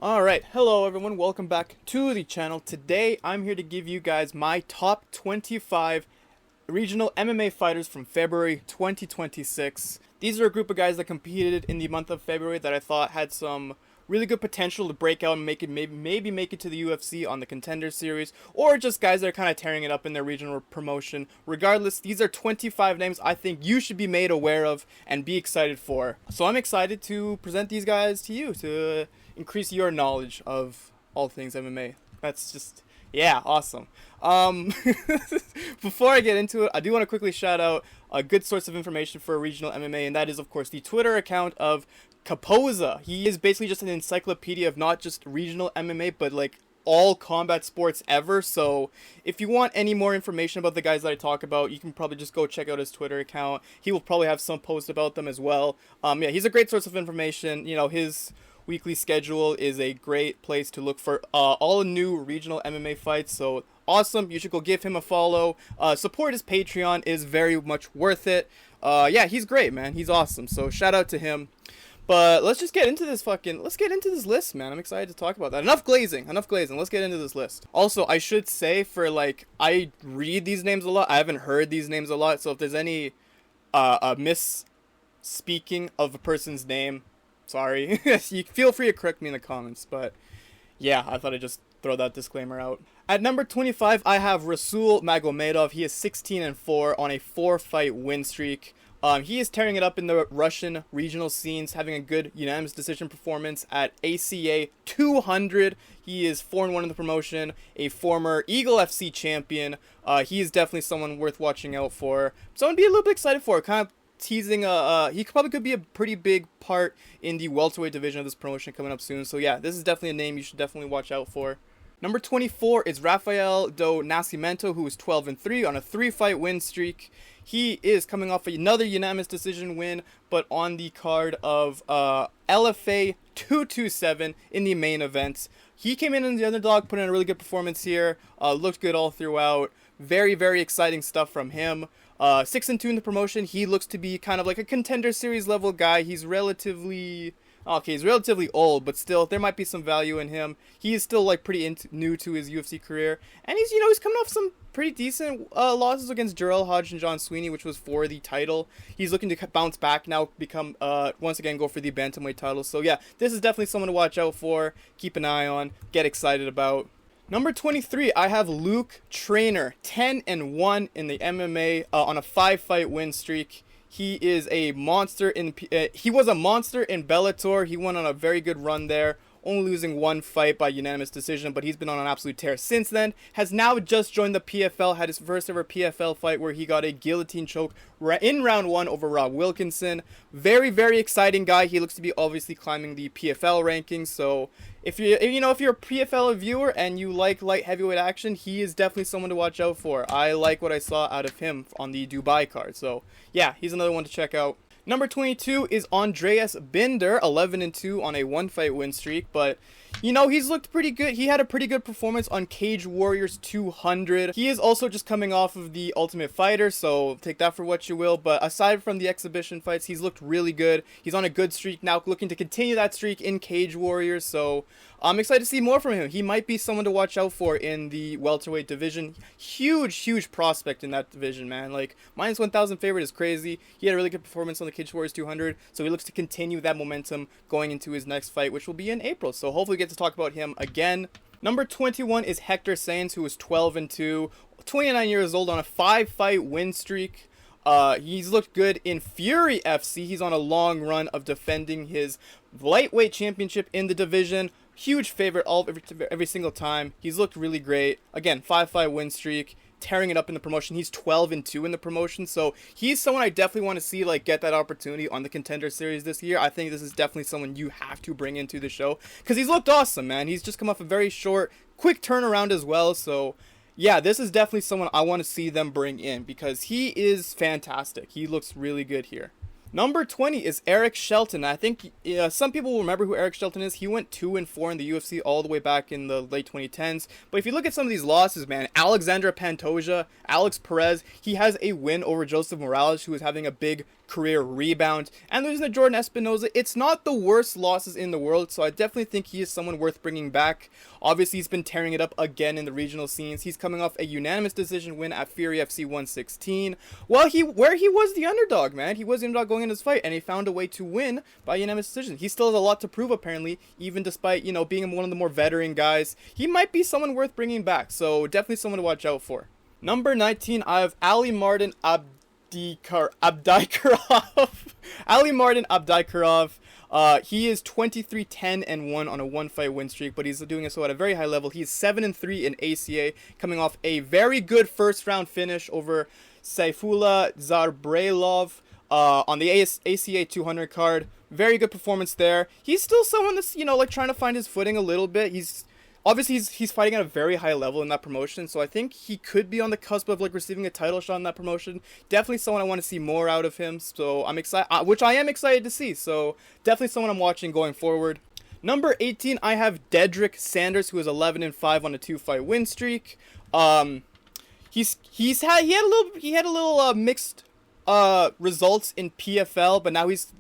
Alright, hello everyone, welcome back to the channel. Today I'm here to give you guys my top 25 regional MMA fighters from February 2026. These are a group of guys that competed in the month of February that I thought had some really good potential to break out and make it maybe make it to the UFC on the Contender Series, or just guys that are kind of tearing it up in their regional promotion. Regardless, these are 25 names I think you should be made aware of and be excited for. So I'm excited to present these guys to you to increase your knowledge of all things MMA. That's just, yeah, awesome. Before I get into it, I do want to quickly shout out a good source of information for regional MMA, and that is, of course, the Twitter account of Kapoza. He is basically just an encyclopedia of not just regional MMA, but like all combat sports ever. So if you want any more information about the guys that I talk about, you can probably just go check out his Twitter account. He will probably have some posts about them as well. Yeah, he's a great source of information. You know, his weekly schedule is a great place to look for all new regional MMA fights. So awesome, you should go give him a follow. Support his Patreon, is very much worth it. Yeah, he's great, man. He's awesome. So shout out to him. But let's just get into this list, man. I'm excited to talk about that. Enough glazing. Let's get into this list. Also, I should say, I read these names a lot. I haven't heard these names a lot. So if there's any misspeaking of a person's name, sorry. You feel free to correct me in the comments. But yeah, I thought I'd just throw that disclaimer out. At number 25, I have Rasul Magomedov. He is 16-4 on a 4-fight win streak. He is tearing it up in the Russian regional scenes, having a good unanimous decision performance at ACA 200. He is 4-1 in the promotion, a former Eagle FC champion. He is definitely someone worth watching out for. Someone to be a little bit excited for. Kind of teasing, he probably could be a pretty big part in the welterweight division of this promotion coming up soon. So yeah, this is definitely a name you should definitely watch out for. Number 24 is Rafael do Nascimento, who is 12-3 on a 3-fight win streak. He is coming off another unanimous decision win, but on the card of LFA 227 in the main event. He came in the underdog, put in a really good performance here, looked good all throughout. Very, very exciting stuff from him. 6-2 in the promotion. He looks to be kind of like a Contender Series level guy. He's relatively old, but still, there might be some value in him. He is still like pretty new to his UFC career, and he's coming off some pretty decent losses against Jarrell Hodge and John Sweeney, which was for the title. He's looking to bounce back now, become once again go for the bantamweight title. So yeah, this is definitely someone to watch out for, keep an eye on, get excited about. Number 23, I have Luke Traynor, 10-1 in the MMA on a 5-fight win streak. He is a monster he was a monster in Bellator. He went on a very good run there, only losing one fight by unanimous decision, but he's been on an absolute tear since then. Has now just joined the PFL, had his first ever PFL fight where he got a guillotine choke in round 1 over Rob Wilkinson. Very, very exciting guy. He looks to be obviously climbing the PFL rankings. So if you're a PFL viewer and you like light heavyweight action, he is definitely someone to watch out for. I like what I saw out of him on the Dubai card. So yeah, he's another one to check out. Number 22 is Andreeas Binder, 11-2 on a 1-fight win streak, but he's looked pretty good. He had a pretty good performance on Cage Warriors 200. He is also just coming off of the Ultimate Fighter, so take that for what you will. But aside from the exhibition fights, he's looked really good. He's on a good streak now, looking to continue that streak in Cage Warriors, so I'm excited to see more from him. He might be someone to watch out for in the welterweight division. Huge prospect in that division, man. Like, minus 1,000 favorite is crazy. He had a really good performance on the Cage Warriors 200, so he looks to continue that momentum going into his next fight, which will be in April. So hopefully we get to talk about him again. Number 21 is Hector Saenz, who is 12-2, 29 years old on a 5-fight win streak. He's looked good in Fury FC. He's on a long run of defending his lightweight championship in the division. Huge favorite every single time. He's looked really great. Again, 5-fight win streak, tearing it up in the promotion. He's 12-2 in the promotion, so he's someone I definitely want to see get that opportunity on the Contender Series this year. I think this is definitely someone you have to bring into the show because he's looked awesome, man. He's just come off a very short, quick turnaround as well. So yeah, this is definitely someone I want to see them bring in because he is fantastic. He looks really good here. Number 20 is Eric Shelton. I think some people will remember who Eric Shelton is. He went 2-4 in the UFC all the way back in the late 2010s. But if you look at some of these losses, man, Alexandra Pantoja, Alex Perez, he has a win over Joseph Morales, who is having a big career rebound. And losing to Jordan Espinoza, it's not the worst losses in the world, so I definitely think he is someone worth bringing back. Obviously, he's been tearing it up again in the regional scenes. He's coming off a unanimous decision win at Fury FC 116. Well, where he was the underdog, man. He was the underdog going in this fight, and he found a way to win by unanimous decision. He still has a lot to prove, apparently, even despite, you know, being one of the more veteran guys. He might be someone worth bringing back, so definitely someone to watch out for. Number 19, I have Alimardan Abdykaarov. Alimardan Abdykaarov. He is 23-10-1 on a one-fight win streak, but he's doing so at a very high level. He's 7-3 in ACA, coming off a very good first-round finish over Saifullah Zarbrailov on the ACA 200 card. Very good performance there. He's still someone that's, you know, like trying to find his footing a little bit. He's fighting at a very high level in that promotion, so I think he could be on the cusp of like receiving a title shot in that promotion. Definitely someone I want to see more out of him, so I'm excited, which I am excited to see. So definitely someone I'm watching going forward. Number 18, I have Dedrek Sanders, who is 11-5 on a 2-fight win streak. He had a little mixed results in PFL, but now he's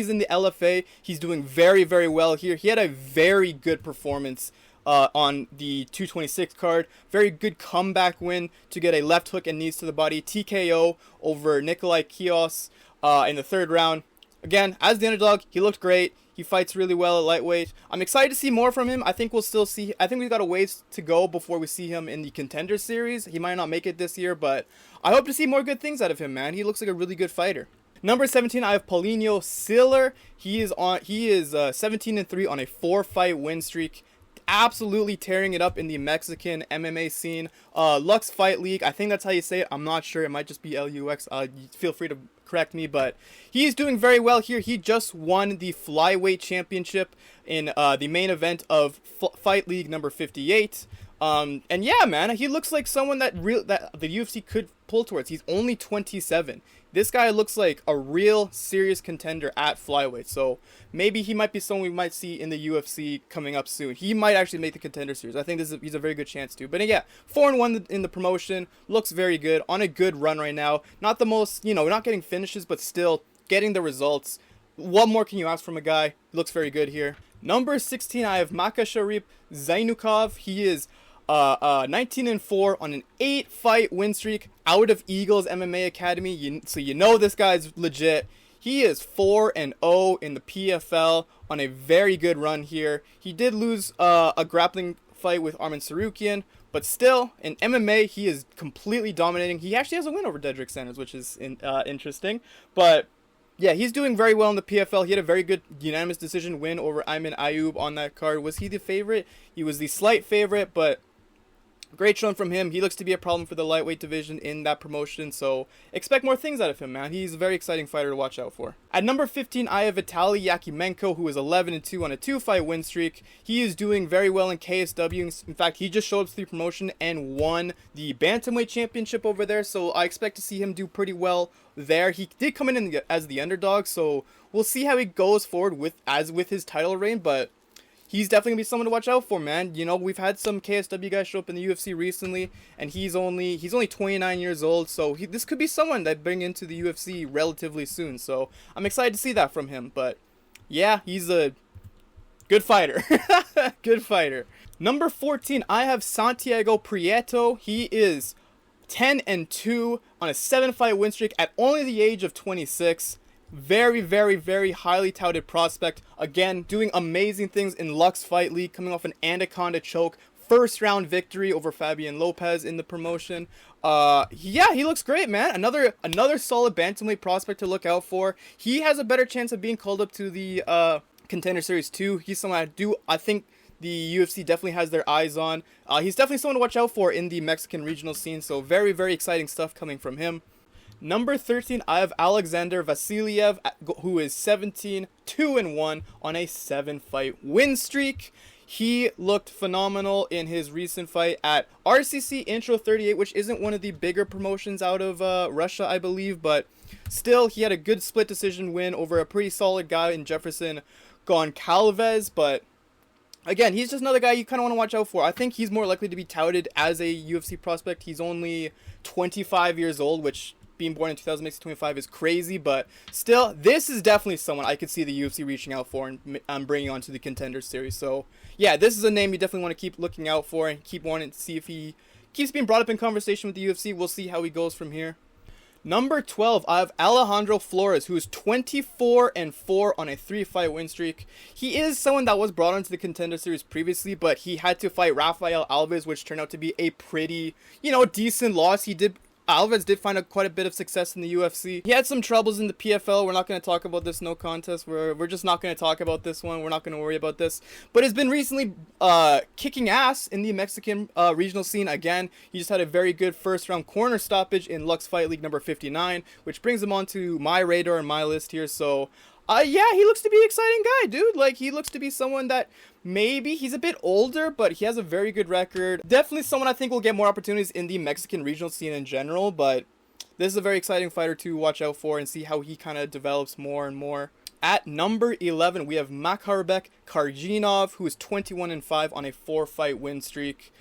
in the LFA. He's doing very, very well here. He had a very good performance on the 226 card. Very good comeback win to get a left hook and knees to the body TKO over Nikolai Kios in the third round. Again, as the underdog, he looked great. He fights really well at lightweight. I'm excited to see more from him. I think we've got a ways to go before we see him in the Contender Series. He might not make it this year, but I hope to see more good things out of him, man. He looks like a really good fighter. Number 17, I have Paulino Siller. He is 17-3 on a 4-fight win streak. Absolutely tearing it up in the Mexican MMA scene. Lux Fight League, I think that's how you say it. I'm not sure. It might just be LUX. Feel free to correct me, but he's doing very well here. He just won the flyweight championship in the main event of Fight League number 58. And yeah, man, he looks like someone that the UFC could pull towards. He's only 27. This guy looks like a real serious contender at flyweight, so maybe he might be someone we might see in the UFC coming up soon. He might actually make the Contender Series. I think he's a very good chance to. But yeah, 4-1 in the promotion, looks very good, on a good run right now. Not the most, not getting finishes, but still getting the results. What more can you ask from a guy? Looks very good here. Number 16, I have Makkasharip Zaynukov. He is 19-4 on an 8-fight win streak out of Eagles MMA Academy. So you know this guy's legit. He is 4-0 in the PFL on a very good run here. He did lose a grappling fight with Arman Sarukian, but still, in MMA, he is completely dominating. He actually has a win over Dedrek Sanders, which is interesting. But yeah, he's doing very well in the PFL. He had a very good unanimous decision win over Ayman Ayub on that card. Was he the favorite? He was the slight favorite, but great showing from him. He looks to be a problem for the lightweight division in that promotion, so expect more things out of him, man. He's a very exciting fighter to watch out for. At number 15, I have Vitalii Yakymenko, who is 11-2 on a 2-fight win streak. He is doing very well in KSW. In fact, he just showed up to the promotion and won the Bantamweight Championship over there, so I expect to see him do pretty well there. He did come in as the underdog, so we'll see how he goes forward with his title reign, but he's definitely going to be someone to watch out for, man. We've had some KSW guys show up in the UFC recently, and he's only 29 years old, so this could be someone that bring into the UFC relatively soon. So I'm excited to see that from him. But yeah, he's a good fighter. Good fighter. Number 14, I have Santiago Prieto. He is 10-2 on a 7-fight win streak at only the age of 26. Very, very, very highly touted prospect. Again, doing amazing things in Lux Fight League, coming off an Anaconda choke. First round victory over Fabian Lopez in the promotion. Yeah, he looks great, man. Another solid bantamweight prospect to look out for. He has a better chance of being called up to the Contender Series 2. He's someone I think the UFC definitely has their eyes on. He's definitely someone to watch out for in the Mexican regional scene. So very, very exciting stuff coming from him. Number 13, I have Alejandro Vasiliev, who is 17-2-1 on a 7-fight win streak. He looked phenomenal in his recent fight at RCC Intro 38, which isn't one of the bigger promotions out of Russia, I believe, but still, he had a good split decision win over a pretty solid guy in Jefferson Goncalves, but again, he's just another guy you kind of want to watch out for. I think he's more likely to be touted as a UFC prospect. He's only 25 years old, which being born in 2000 makes it 25 is crazy, but still, this is definitely someone I could see the UFC reaching out for and bringing onto the Contender Series. So, yeah, this is a name you definitely want to keep looking out for and keep wanting to see if he keeps being brought up in conversation with the UFC. We'll see how he goes from here. Number 12, I have Alejandro Flores, who is 24-4 on a 3-fight win streak. He is someone that was brought onto the Contender Series previously, but he had to fight Rafael Alves, which turned out to be a pretty, decent loss. Alves did find quite a bit of success in the UFC. He had some troubles in the PFL. We're not going to talk about this no contest. We're just not going to talk about this one. We're not going to worry about this. But has been recently kicking ass in the Mexican regional scene again. He just had a very good first-round corner stoppage in Lux Fight League number 59, which brings him onto my radar and my list here. So, yeah, he looks to be an exciting guy, dude. Like, he looks to be someone that maybe he's a bit older, but he has a very good record. Definitely someone I think will get more opportunities in the Mexican regional scene in general, but this is a very exciting fighter to watch out for and see how he kind of develops more and more. At number 11, we have Makharbek Karginov, who is 21-5 on a 4-fight win streak.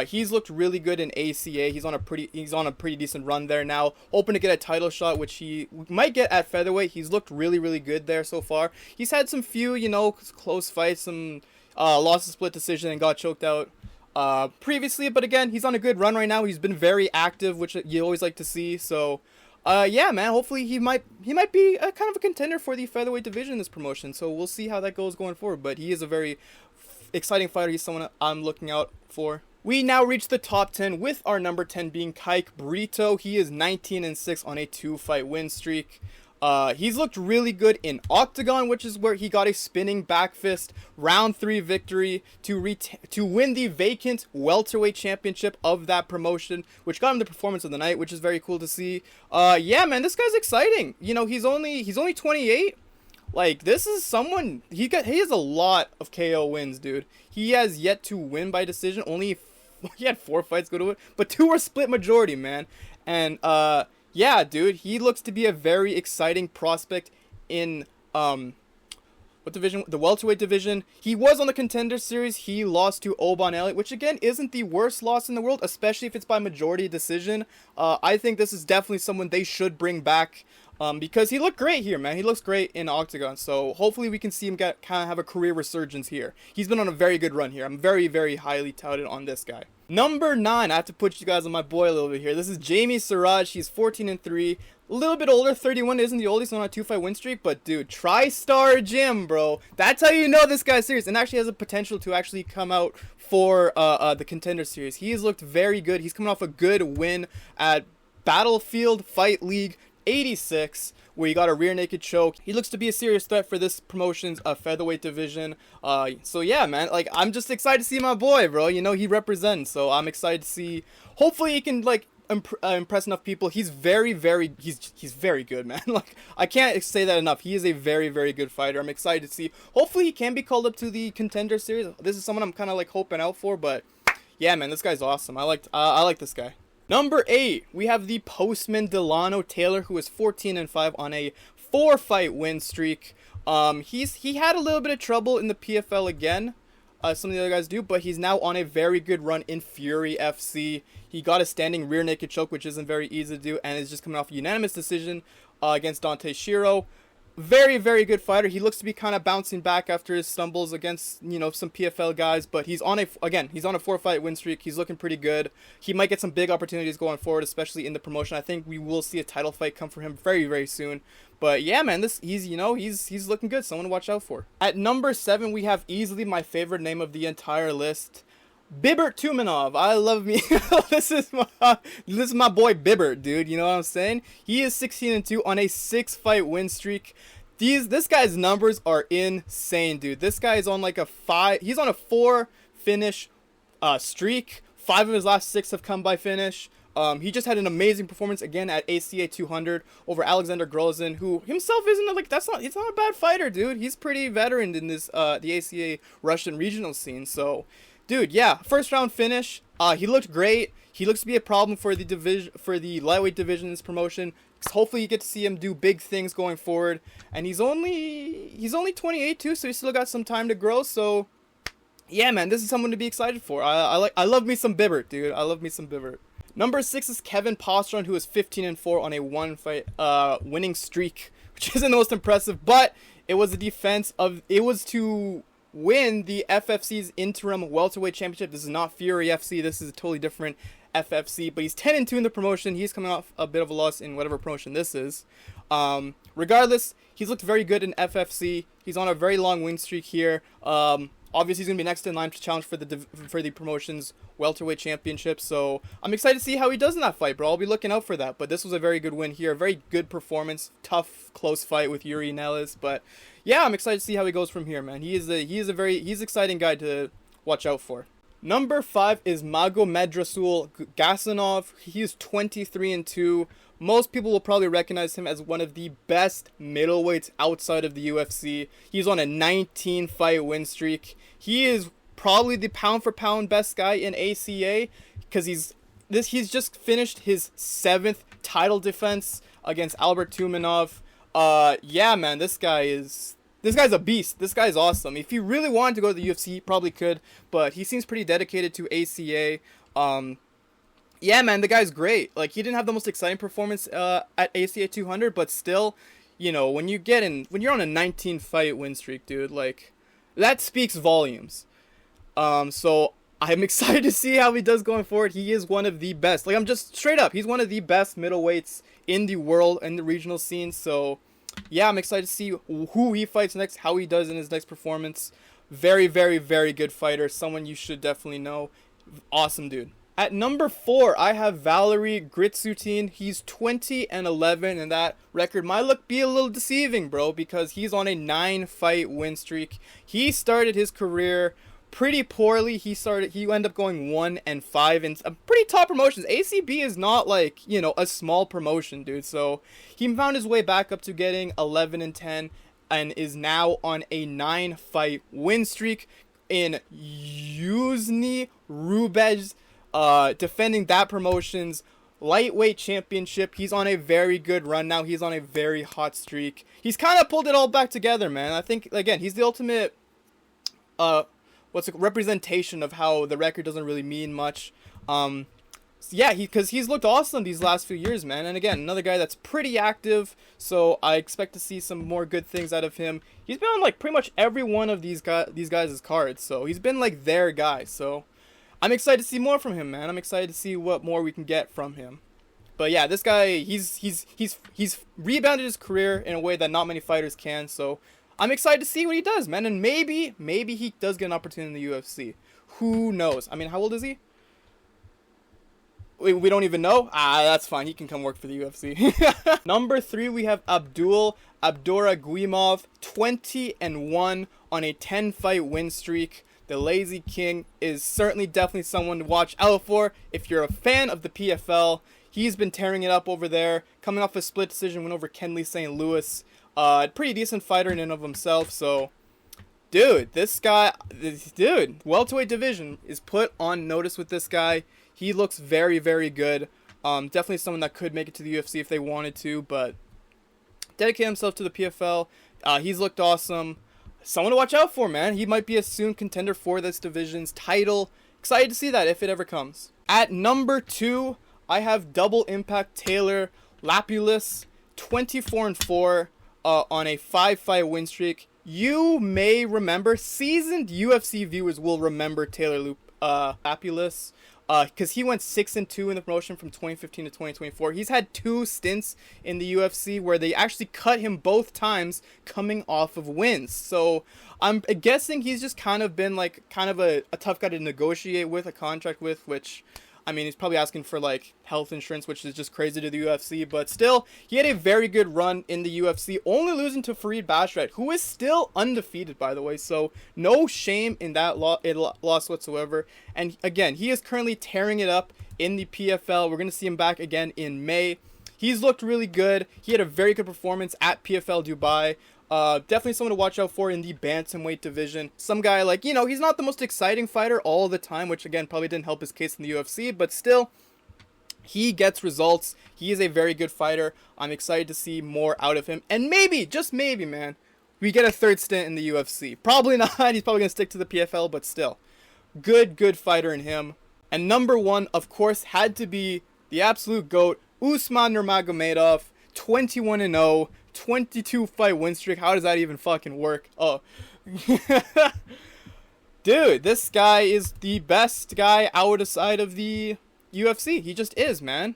He's looked really good in ACA. He's on a pretty decent run there now. Hoping to get a title shot, which he might get at featherweight. He's looked really, really good there so far. He's had some few, close fights, some lost a split decision and got choked out previously. But again, he's on a good run right now. He's been very active, which you always like to see. So, yeah, man. Hopefully he might be a kind of a contender for the featherweight division in this promotion. So we'll see how that goes going forward. But he is a very exciting fighter. He's someone I'm looking out for. We now reach the top 10 with our number 10 being Kaik Brito. He is 19-6 on a 2-fight win streak. He's looked really good in Octagon, which is where he got a spinning back fist round 3 victory to win the vacant welterweight championship of that promotion, which got him the performance of the night, which is very cool to see. Yeah, man, this guy's exciting. He's only 28. Like, this is someone, he has a lot of KO wins, dude. He has yet to win by decision. He had 4 fights go to it, but 2 were split majority, man. And, yeah, dude, he looks to be a very exciting prospect in, what division? The welterweight division. He was on the Contender Series. He lost to Oban Elliott, which, again, isn't the worst loss in the world, especially if it's by majority decision. I think this is definitely someone they should bring back. Because he looked great here, man. He looks great in Octagon. So hopefully we can see him kind of have a career resurgence here. He's been on a very good run here. I'm very, very highly touted on this guy. Number 9, I have to put you guys on my boy a little bit here. This is Jamie Siraj. He's 14-3. A little bit older. 31 isn't the oldest on a 2-fight win streak. But, dude, TriStar Gym, bro. That's how you know this guy's serious. And actually has a potential to actually come out for the Contender Series. He has looked very good. He's coming off a good win at Battlefield Fight League 86, where he got a rear naked choke. He looks to be a serious threat for this promotion's featherweight division. So yeah, man, like, I'm just excited to see my boy, bro. He represents, so I'm excited to see. Hopefully he can, like, impress enough people. He's very, very, he's very good, man. Like, I can't say that enough. He is a very, very good fighter. I'm excited to see. Hopefully he can be called up to the Contender Series. This is someone I'm kind of like hoping out for, but yeah, man, this guy's awesome. I like this guy. Number 8, we have the Postman Dilano Taylor, who is 14-5 on a 4-fight win streak. He had a little bit of trouble in the PFL again. Some of the other guys do, but he's now on a very good run in Fury FC. He got a standing rear naked choke, which isn't very easy to do, and is just coming off a unanimous decision against Dante Shiro. Very, very good fighter. He looks to be kind of bouncing back after his stumbles against, some PFL guys, but he's on a 4-fight win streak. He's looking pretty good. He might get some big opportunities going forward, especially in the promotion. I think we will see a title fight come for him very, very soon. But yeah, man, he's looking good. Someone to watch out for. At number 7, we have easily my favorite name of the entire list, Bibert Tumenov. I love me. This is my boy Bibert, dude. You know what I'm saying? He is 16-2 on a 6-fight win streak. This guy's numbers are insane, dude. This guy is on like he's on a 4-finish streak. 5 of his last 6 have come by finish. He just had an amazing performance again at ACA 200 over Alexander Grozin, who himself isn't he's not a bad fighter, dude. He's pretty veteran in this the ACA Russian regional scene. So, dude, yeah, first round finish. He looked great. He looks to be a problem for the division, for the lightweight division in this promotion. Hopefully you get to see him do big things going forward. And he's only 28 too, so he's still got some time to grow. So yeah, man, this is someone to be excited for. I love me some Bibert, dude. I love me some Bibert. Number 6 is Kevin Pastran, who is 15-4 on a one-fight winning streak, which isn't the most impressive, but it was it was to win the FFC's interim welterweight championship. This is not Fury FC. This is a totally different FFC, but he's 10-2 in the promotion. He's coming off a bit of a loss in whatever promotion this is. Regardless, he's looked very good in FFC. He's on a very long win streak here. Obviously, he's going to be next in line to challenge for the promotion's welterweight championship. So I'm excited to see how he does in that fight, bro. I'll be looking out for that. But this was a very good win here. A very good performance. Tough, close fight with Yuri Nellis. But yeah, I'm excited to see how he goes from here, man. He's an exciting guy to watch out for. Number 5 is Magomedrasul Gasanov. He's 23-2. Most people will probably recognize him as one of the best middleweights outside of the UFC. He's on a 19-fight win streak. He is probably the pound-for-pound best guy in ACA because he's just finished his 7th title defense against Bibert Tumenov. Yeah, man, this guy's a beast. This guy's awesome. If he really wanted to go to the UFC, he probably could, but he seems pretty dedicated to ACA. Yeah, man, the guy's great. Like, he didn't have the most exciting performance at ACA 200, but still, you know, when you're on a 19-fight win streak, dude, like, that speaks volumes. So I'm excited to see how he does going forward. He is one of the best. Like, I'm just straight up, he's one of the best middleweights in the world and the regional scene. So yeah, I'm excited to see who he fights next, how he does in his next performance. Very, very, very good fighter. Someone you should definitely know. Awesome dude. At number 4, I have Valery Gritsutin. He's 20-11, and that record might be a little deceiving, bro, because he's on a 9-fight win streak. He started his career pretty poorly. He ended up going 1-5 in some pretty top promotions. ACB is not like, you know, a small promotion, dude. So he found his way back up to getting 11-10 and is now on a 9-fight win streak in Yuzhny Rubez, defending that promotion's lightweight championship. He's on a very good run now. He's on a very hot streak. He's kind of pulled it all back together, man. I think, again, he's the ultimate representation of how the record doesn't really mean much. Yeah, because he's looked awesome these last few years, man. And again, another guy that's pretty active, so I expect to see some more good things out of him. He's been on like pretty much every one of these guys' cards, so he's been like their guy. So I'm excited to see more from him, man. I'm excited to see what more we can get from him. But yeah, this guy, he's rebounded his career in a way that not many fighters can. So I'm excited to see what he does, man. And maybe he does get an opportunity in the UFC. Who knows? I mean, how old is he? We don't even know. That's fine. He can come work for the UFC. Number 3, we have Abdoul Abdouraguimov, 20-1 on a 10-fight win streak. The Lazy King is definitely someone to watch out for if you're a fan of the PFL. He's been tearing it up over there, coming off a split decision win over Kenley St. Louis. Pretty decent fighter in and of himself. So, dude, welterweight division is put on notice with this guy. He looks very, very good. Definitely someone that could make it to the UFC if they wanted to, but dedicate himself to the PFL. He's looked awesome. Someone to watch out for, man. He might be a soon contender for this division's title. Excited to see that if it ever comes. At number 2, I have Double Impact Taylor Lapilus, 24-4 on a 5-fight win streak. You may remember, seasoned UFC viewers will remember Taylor Lapilus, because he went 6-2 in the promotion from 2015 to 2024. He's had 2 stints in the UFC where they actually cut him both times coming off of wins. So I'm guessing he's just kind of been like a tough guy to negotiate with, a contract with, which, I mean, he's probably asking for like health insurance, which is just crazy to the UFC. But still, he had a very good run in the UFC, only losing to Farid Basharat, who is still undefeated, by the way. So no shame in that loss whatsoever. And again, he is currently tearing it up in the PFL. We're going to see him back again in May. He's looked really good. He had a very good performance at PFL Dubai. Definitely someone to watch out for in the bantamweight division. Some guy like, you know, he's not the most exciting fighter all the time, which again probably didn't help his case in the UFC, but still, he gets results. He is a very good fighter. I'm excited to see more out of him. And maybe, just maybe, man, we get a 3rd stint in the UFC. Probably not. He's probably going to stick to the PFL, but still. Good fighter in him. And number 1, of course, had to be the absolute GOAT, Usman Nurmagomedov, 21-0, 22 fight win streak. How does that even fucking work? Oh. Dude, this guy is the best guy outside of the UFC. He just is, man.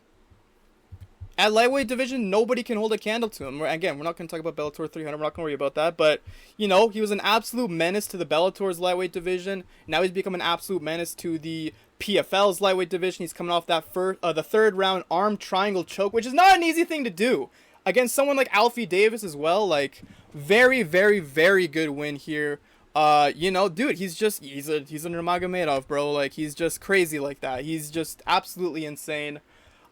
At lightweight division, nobody can hold a candle to him. Again, we're not going to talk about Bellator 300. We're not going to worry about that. But, you know, he was an absolute menace to the Bellator's lightweight division. Now he's become an absolute menace to the PFL's lightweight division. He's coming off that the third round arm triangle choke, which is not an easy thing to do against someone like Alfie Davis as well. Like, very, very, very good win here. You know, dude, he's a Nurmagomedov, bro. Like, he's just crazy like that. He's just absolutely insane.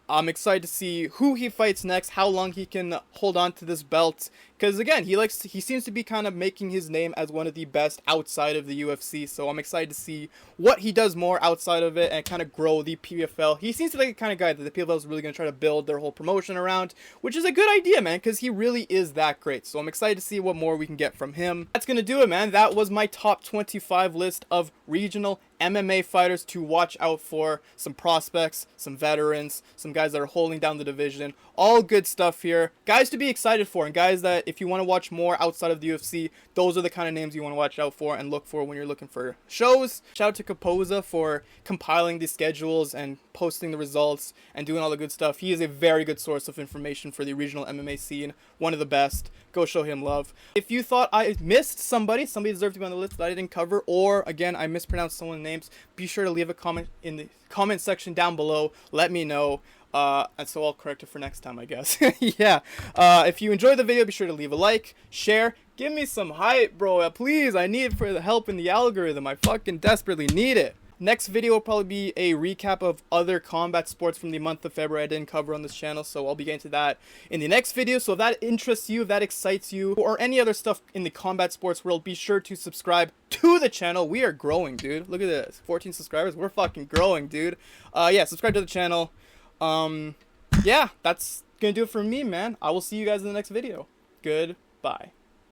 I'm excited to see who he fights next, how long he can hold on to this belt. Because, again, he seems to be kind of making his name as one of the best outside of the UFC. So I'm excited to see what he does more outside of it and kind of grow the PFL. He seems to be the kind of guy that the PFL is really going to try to build their whole promotion around, which is a good idea, man, because he really is that great. So I'm excited to see what more we can get from him. That's going to do it, man. That was my top 25 list of regional MMA fighters to watch out for. Some prospects, some veterans, some guys that are holding down the division. All good stuff here. Guys to be excited for, and guys that if you want to watch more outside of the UFC, those are the kind of names you want to watch out for and look for when you're looking for shows. Shout out to Kapoza for compiling the schedules and posting the results and doing all the good stuff. He is a very good source of information for the regional MMA scene. One of the best. Go show him love. If you thought I missed somebody deserved to be on the list that I didn't cover, or again, I mispronounced someone's names, be sure to leave a comment in the comment section down below. Let me know. And so I'll correct it for next time, I guess. Yeah. If you enjoyed the video, be sure to leave a like, share, give me some hype, bro. Please, I need it for the help in the algorithm. I fucking desperately need it. Next video will probably be a recap of other combat sports from the month of February I didn't cover on this channel, so I'll be getting to that in the next video. So if that interests you, if that excites you, or any other stuff in the combat sports world, be sure to subscribe to the channel. We are growing, dude. Look at this. 14 subscribers. We're fucking growing, dude. Yeah, subscribe to the channel. Yeah, that's gonna do it for me, man. I will see you guys in the next video. Goodbye.